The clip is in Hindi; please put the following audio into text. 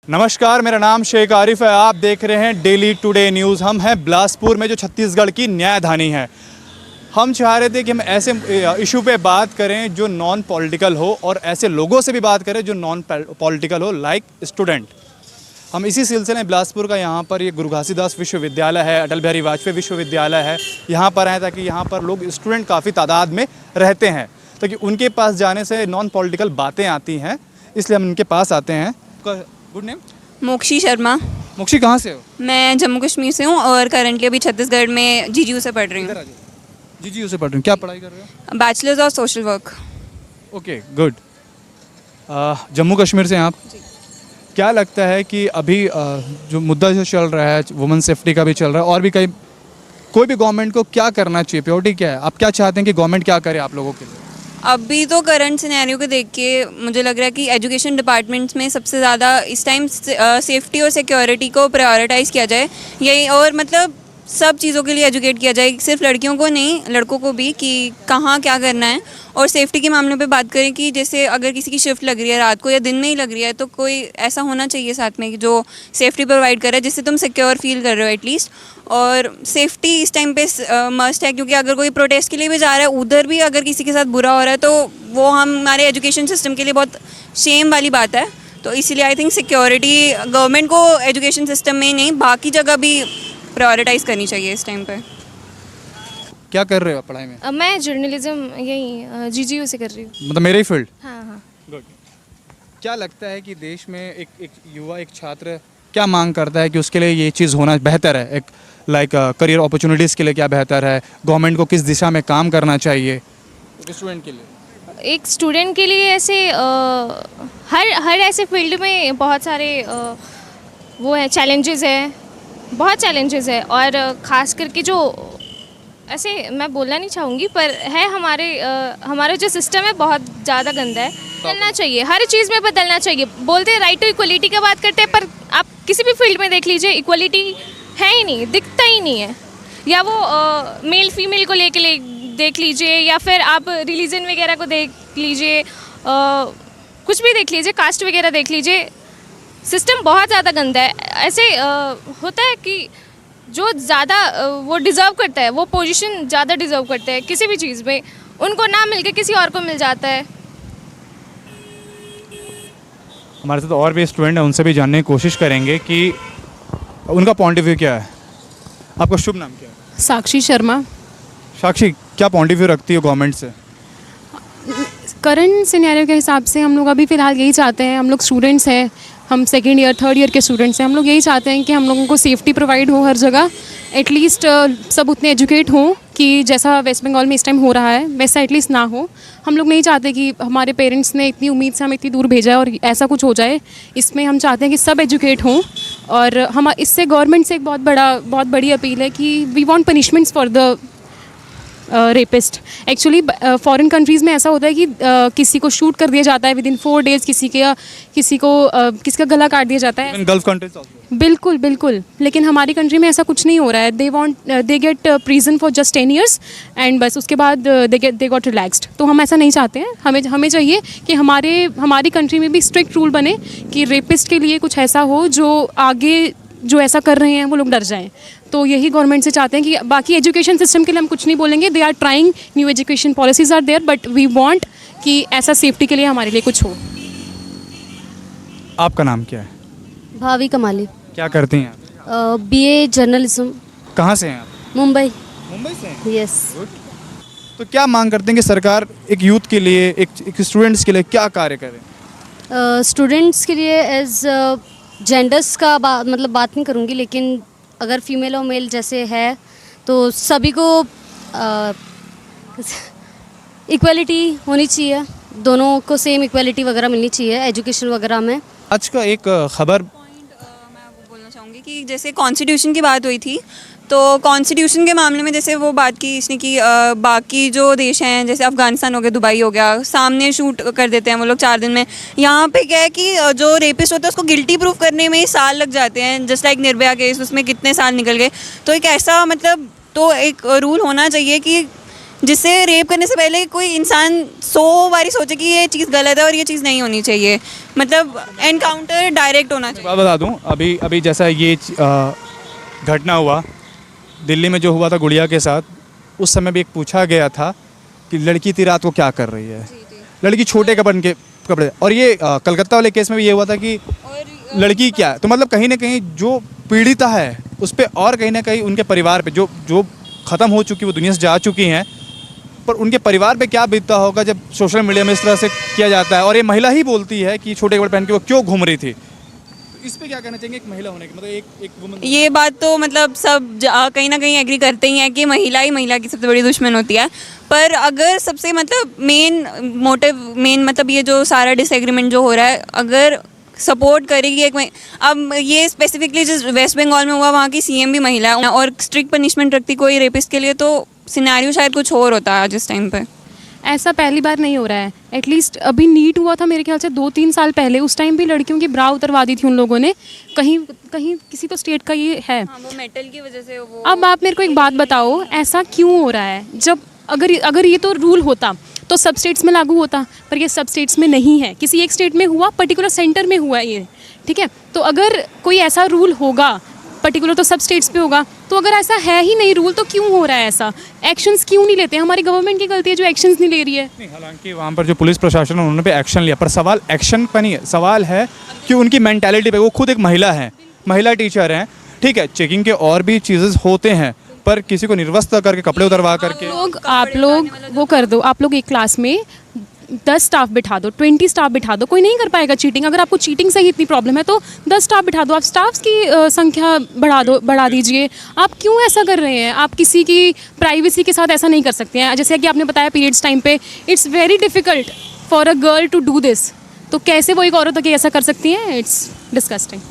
नमस्कार, मेरा नाम शेख आरिफ है। आप देख रहे हैं डेली टुडे न्यूज़। हम हैं बिलासपुर में, जो छत्तीसगढ़ की न्यायधानी है। हम चाह रहे थे कि हम ऐसे इशू पे बात करें जो नॉन पॉलिटिकल हो, और ऐसे लोगों से भी बात करें जो नॉन पॉलिटिकल हो, लाइक स्टूडेंट। हम इसी सिलसिले में बिलासपुर का यहाँ पर ये गुरु घासीदास विश्वविद्यालय है, अटल बिहारी वाजपेयी विश्वविद्यालय है, यहाँ पर आए ताकि यहाँ पर लोग स्टूडेंट काफ़ी तादाद में रहते हैं, ताकि उनके पास जाने से नॉन पॉलिटिकल बातें आती हैं, इसलिए हम उनके पास आते हैं। Good name? मोक्षी शर्मा। मोक्षी, कहाँ से हो? मैं जम्मू कश्मीर से हूँ और करंटली अभी छत्तीसगढ़ में जीजीयू से पढ़ रही हूँ। जीजीयू से पढ़ रही हूँ। क्या पढ़ाई कर रहे हो? Bachelors of social work. Okay, good. Jammu Kashmir से हैं आप? क्या लगता है कि अभी जो मुद्दा जो चल रहा है, वुमेन सेफ्टी का भी चल रहा है, और भी कई कोई भी गवर्नमेंट को क्या करना चाहिए? प्रायोरिटी क्या है? आप क्या चाहते हैं कि गवर्नमेंट क्या करे आप लोगों के लिए? अभी तो करंट सिनेरियो को देख के मुझे लग रहा है कि एजुकेशन डिपार्टमेंट्स में सबसे ज़्यादा इस टाइम सेफ्टी और सिक्योरिटी को प्रायोरिटाइज़ किया जाए। यही, और मतलब सब चीज़ों के लिए एजुकेट किया जाए, सिर्फ लड़कियों को नहीं, लड़कों को भी, कि कहाँ क्या करना है। और सेफ्टी के मामले पे बात करें कि जैसे अगर किसी की शिफ्ट लग रही है रात को या दिन में ही लग रही है, तो कोई ऐसा होना चाहिए साथ में कि जो सेफ्टी प्रोवाइड करे, जिससे तुम सिक्योर फील कर रहे हो एटलीस्ट। और सेफ्टी इस टाइम पे मस्ट है, क्योंकि अगर कोई प्रोटेस्ट के लिए भी जा रहा है, उधर भी अगर किसी के साथ बुरा हो रहा है, तो वो हमारे एजुकेशन सिस्टम के लिए बहुत शेम वाली बात है। तो इसीलिए आई थिंक सिक्योरिटी गवर्नमेंट को एजुकेशन सिस्टम में ही नहीं, बाकी जगह भी प्रायोरिटाइज करनी चाहिए इस टाइम पे। क्या कर रहे हो पढ़ाई में? मैं जर्नलिज्म यही जीजीयू से कर रही हूँ। मतलब मेरे ही फील्ड? हाँ हाँ। गुड। क्या लगता है कि देश में एक युवा, एक छात्र क्या मांग करता है कि उसके लिए ये चीज़ होना बेहतर है? एक लाइक करियर अपॉर्चुनिटीज़ के लिए क्या बेहतर है? गवर्नमेंट को किस दिशा में काम करना चाहिए स्टूडेंट के लिए? एक स्टूडेंट के लिए ऐसे हर ऐसे फील्ड में बहुत सारे वो है, चैलेंजेस है, बहुत चैलेंजेस है। और ख़ास करके जो ऐसे मैं बोलना नहीं चाहूँगी, पर है हमारा जो सिस्टम है बहुत ज़्यादा गंदा है। बदलना चाहिए, हर चीज़ में बदलना चाहिए। बोलते हैं राइट टू इक्वलिटी की बात करते हैं, पर आप किसी भी फील्ड में देख लीजिए, इक्वलिटी है ही नहीं, दिखता ही नहीं है। या वो मेल फीमेल को लेके देख लीजिए, या फिर आप रिलीजन वगैरह को देख लीजिए, कुछ भी देख लीजिए, कास्ट वगैरह देख लीजिए, सिस्टम बहुत ज़्यादा गंदा है। ऐसे होता है कि जो ज़्यादा वो डिज़र्व करता है, वो पोजीशन ज़्यादा डिज़र्व करता है किसी भी चीज़ में, उनको ना मिलके किसी और को मिल जाता है। हमारे साथ और भी स्टूडेंट हैं, उनसे भी जानने की कोशिश करेंगे कि उनका पॉइंट ऑफ व्यू क्या है। आपका शुभ नाम क्या है? साक्षी शर्मा। साक्षी, क्या पॉइंट ऑफ व्यू रखती हो गवर्नमेंट से? करंट सिनेरियो के हिसाब से हम लोग अभी फ़िलहाल यही चाहते हैं, हम लोग स्टूडेंट्स हैं, हम सेकेंड ईयर थर्ड ईयर के स्टूडेंट्स हैं, हम लोग यही चाहते हैं कि हम लोगों को सेफ्टी प्रोवाइड हो हर जगह। एटलीस्ट सब उतने एजुकेट हों कि जैसा वेस्ट बंगाल में इस टाइम हो रहा है वैसा एटलीस्ट ना हो। हम लोग नहीं चाहते कि हमारे पेरेंट्स ने इतनी उम्मीद से हमें इतनी दूर भेजा है और ऐसा कुछ हो जाए। इसमें हम चाहते हैं कि सब एजुकेट हों। और हम इससे गवर्नमेंट से एक बहुत बड़ी अपील है कि we want punishments for the rapist. Actually foreign countries में ऐसा होता है कि किसी को शूट कर दिया जाता है विदिन 4 डेज़, किसी का गला काट दिया जाता है। Gulf countries also. बिल्कुल बिल्कुल, लेकिन हमारी कंट्री में ऐसा कुछ नहीं हो रहा है। They get prison for just 10 years and बस उसके बाद दे गॉट रिलैक्सड। तो हम ऐसा नहीं चाहते हैं। हमें चाहिए कि हमारी कंट्री में भी स्ट्रिक्ट रूल बने कि रेपिस्ट के लिए कुछ ऐसा हो जो आगे जो ऐसा कर रहे हैं वो लोग डर जाएं। तो यही गवर्नमेंट से चाहते हैं कि बाकी एजुकेशन सिस्टम के लिए हम कुछ नहीं बोलेंगे, they are trying, new education policies are there, but we want कि ऐसा सेफ्टी के लिए हमारे लिए कुछ हो। आपका नाम क्या है? भावी कमाली। क्या करती हैं आप? BA journalism. कहाँ से हैं आप? मुंबई। मुंबई से हैं? यस। तो क्या मांग करते हैं कि सरकार एक यूथ के लिए, एक स्टूडेंट्स के लिए क्या कार्य करे? स्टूडेंट्स के लिए एज जेंडर्स का मतलब बात नहीं करूँगी, लेकिन अगर फीमेल और मेल जैसे है तो सभी को इक्वलिटी होनी चाहिए, दोनों को सेम इक्वलिटी वगैरह मिलनी चाहिए एजुकेशन वगैरह में। आज का एक खबर मैं वो बोलना चाहूँगी कि जैसे कॉन्स्टिट्यूशन की बात हुई थी, तो कॉन्स्टिट्यूशन के मामले में जैसे वो बात की इसने कि बाकी जो देश हैं, जैसे अफ़गानिस्तान हो गया, दुबई हो गया, सामने शूट कर देते हैं वो लोग 4 दिन में। यहाँ पे क्या है कि जो रेपिस्ट होता है उसको गिल्टी प्रूफ करने में ही साल लग जाते हैं, जस्ट लाइक निर्भया केस, उसमें कितने साल निकल गए। तो एक ऐसा मतलब तो एक रूल होना चाहिए कि जिससे रेप करने से पहले कोई इंसान 100 बारी सोचे कि ये चीज़ गलत है और ये चीज़ नहीं होनी चाहिए, मतलब एनकाउंटर डायरेक्ट होना चाहिए। बात बता दूं, अभी अभी जैसा ये घटना हुआ दिल्ली में जो हुआ था गुड़िया के साथ, उस समय भी एक पूछा गया था कि लड़की इतनी रात को क्या कर रही है, लड़की छोटे कपड़े और ये कलकत्ता वाले केस में भी ये हुआ था कि लड़की क्या है। तो मतलब कहीं ना कहीं जो पीड़िता है उस पर और कहीं ना कहीं उनके परिवार पे जो ख़त्म हो चुकी, वो दुनिया से जा चुकी हैं, पर उनके परिवार पे क्या बीतता होगा जब सोशल मीडिया में इस तरह से किया जाता है। और ये महिला ही बोलती है कि छोटे कपड़े पहन के वो क्यों घूम रही थी। तो इस पे क्या कहना चाहेंगे एक महिला होने की, मतलब एक वुमन? मतलब ये बात तो मतलब सब कहीं ना कहीं एग्री करते ही हैं कि महिला ही महिला की सबसे बड़ी दुश्मन होती है। पर अगर सबसे मतलब मेन मतलब ये जो सारा डिसएग्रीमेंट जो हो रहा है, अगर सपोर्ट करेगी अब ये स्पेसिफिकली जिस वेस्ट बंगाल में हुआ वहाँ की सीएम भी महिला है और स्ट्रिक्ट पनिशमेंट रखती कोई रेपिस्ट के लिए, तो सिनेरियो शायद कुछ और होता है आज इस टाइम पे। ऐसा पहली बार नहीं हो रहा है। एटलीस्ट अभी नीट हुआ था मेरे ख्याल से 2-3 साल पहले, उस टाइम भी लड़कियों की ब्रा उतरवा दी थी उन लोगों ने। कहीं कहीं किसी तो स्टेट का ये है। हाँ, वो मेटल की वजह से वो। अब आप मेरे को एक बात बताओ, ऐसा क्यों हो रहा है? जब अगर ये तो रूल होता तो सब स्टेट्स में लागू होता, पर ये सब स्टेट्स में नहीं है। किसी एक स्टेट में हुआ, पर्टिकुलर सेंटर में हुआ ये, ठीक है। तो अगर कोई ऐसा रूल होगा पर्टिकुलर तो सब स्टेट्स पे होगा। तो अगर ऐसा है ही नहीं रूल, तो क्यों हो रहा है ऐसा? एक्शंस क्यों नहीं लेते? हमारी गवर्नमेंट की गलती है जो एक्शंस नहीं ले रही है। नहीं, हालांकि वहाँ पर जो पुलिस प्रशासन है उन्होंने पे एक्शन लिया, पर सवाल एक्शन पर नहीं है, सवाल है कि उनकी मेंटालिटी पे। वो खुद एक महिला है, महिला टीचर हैं, ठीक है। चेकिंग के और भी चीज़ें होते हैं, पर किसी को निर्वस्त्र करके कपड़े उतरवा करके आप लोग वो कर दो। आप लोग एक क्लास में 10 स्टाफ बिठा दो, 20 स्टाफ बिठा दो, कोई नहीं कर पाएगा चीटिंग। अगर आपको चीटिंग से ही इतनी प्रॉब्लम है तो 10 स्टाफ बिठा दो, आप स्टाफ्स की संख्या बढ़ा दीजिए। आप क्यों ऐसा कर रहे हैं? आप किसी की प्राइवेसी के साथ ऐसा नहीं कर सकते हैं। जैसे कि आपने बताया पीरियड्स टाइम पे it's very difficult for a girl to do this, तो कैसे वो एक औरत होकर ऐसा कर सकती हैं? It's disgusting.